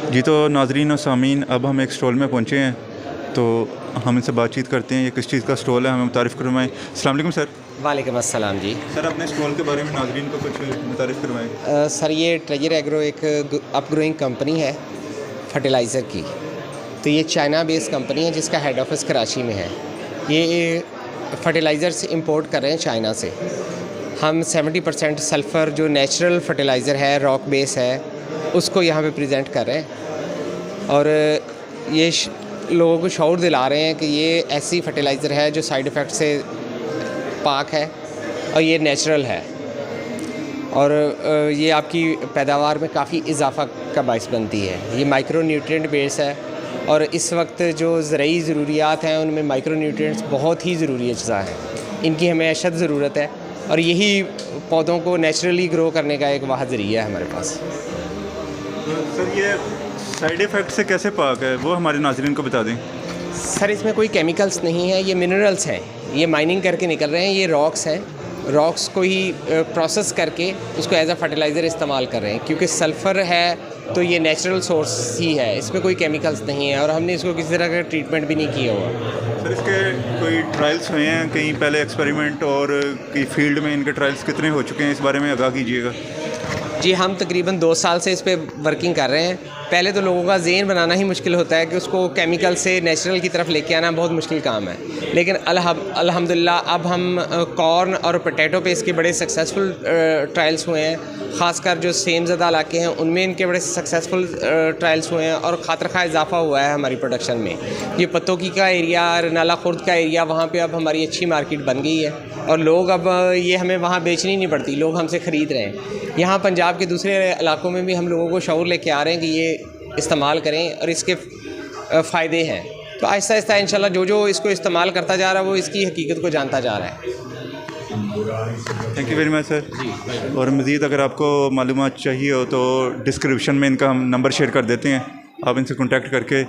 जी तो नाजरीन और सामीन, अब हम एक स्टॉल में पहुँचे हैं तो हम इनसे बातचीत करते हैं। ये किस चीज़ का स्टॉल है, हमें मुतारिफ़ करवाएं। अस्सलाम वालेकुम सर। वालेकुम अस्सलाम जी। सर अपने स्टॉल के बारे में नाजरीन को कुछ मुतारिफ़ करवाएं। सर ये ट्रेजर एग्रो एक अपग्रोइंग कंपनी है फर्टिलाइज़र की। तो ये चाइना बेस्ड कंपनी है जिसका हेड ऑफिस कराची में है। ये फर्टिलाइज़र्स इंपोर्ट कर रहे हैं चाइना से। हम 70% सल्फ़र जो नेचुरल फर्टिलाइज़र है, रॉक बेस है, उसको यहाँ पे प्रेजेंट कर रहे हैं और ये लोगों को शऊर दिला रहे हैं कि ये ऐसी फर्टिलाइज़र है जो साइड इफ़ेक्ट से पाक है और ये नेचुरल है और ये आपकी पैदावार में काफ़ी इजाफा का बाइस बनती है। ये माइक्रो न्यूट्रिएंट बेस है और इस वक्त जो ज़रूरी ज़रूरियात हैं उनमें माइक्रो न्यूट्रिएंट्स बहुत ही ज़रूरी अज्जा हैं। इनकी हमें अशद ज़रूरत है और यही पौधों को नेचुरली ग्रो करने का एक वाहिद ज़रिया है हमारे पास। सर ये साइड इफ़ेक्ट से कैसे पाक है, वो हमारे नाजरीन को बता दें। सर इसमें कोई केमिकल्स नहीं है, ये मिनरल्स हैं। ये माइनिंग करके निकल रहे हैं, ये रॉक्स हैं। रॉक्स को ही प्रोसेस करके उसको एज अ फर्टिलाइज़र इस्तेमाल कर रहे हैं क्योंकि सल्फ़र है तो ये नेचुरल सोर्स ही है, इसमें कोई केमिकल्स नहीं है और हमने इसको किसी तरह का ट्रीटमेंट भी नहीं किया हुआ। सर इसके कोई ट्रायल्स हुए हैं कहीं पहले एक्सपेरिमेंट, और कि फील्ड में इनके ट्रायल्स कितने हो चुके हैं, इस बारे में आगाह कीजिएगा। जी हम तकरीबन 2 साल से इस पे वर्किंग कर रहे हैं। पहले तो लोगों का ज़हन बनाना ही मुश्किल होता है कि उसको केमिकल से नेचुरल की तरफ लेके आना बहुत मुश्किल काम है, लेकिन अल्हम्दुलिल्लाह अब हम कॉर्न और पोटैटो पे इसके बड़े सक्सेसफुल ट्रायल्स हुए हैं। ख़ासकर जो सेम ज़दा इलाके हैं उनमें इनके बड़े सक्सेसफुल ट्रायल्स हुए हैं और खातर खा इजाफा हुआ है हमारी प्रोडक्शन में। ये पत्तोकी का एरिया, नाला खुर्द का एरिया, वहाँ पे अब हमारी अच्छी मार्केट बन गई है और लोग अब ये हमें वहाँ बेचनी नहीं पड़ती, लोग हमसे ख़रीद रहे हैं। यहाँ पंजाब के दूसरे इलाकों में भी हम लोगों को शऊर लेके आ रहे हैं कि ये इस्तेमाल करें और इसके फ़ायदे हैं। तो आहिस्ता आहिस्ता इंशाल्लाह जो जो इसको इस्तेमाल करता जा रहा है वो इसकी हकीकत को जानता जा रहा है। Thank you very much sir. और मज़ीद अगर आपको मालूमात चाहिए हो तो डिस्क्रिप्शन में इनका हम नंबर शेयर कर देते हैं, आप इनसे कॉन्टैक्ट करके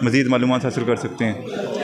मज़ीद मालूमात हासिल कर सकते हैं।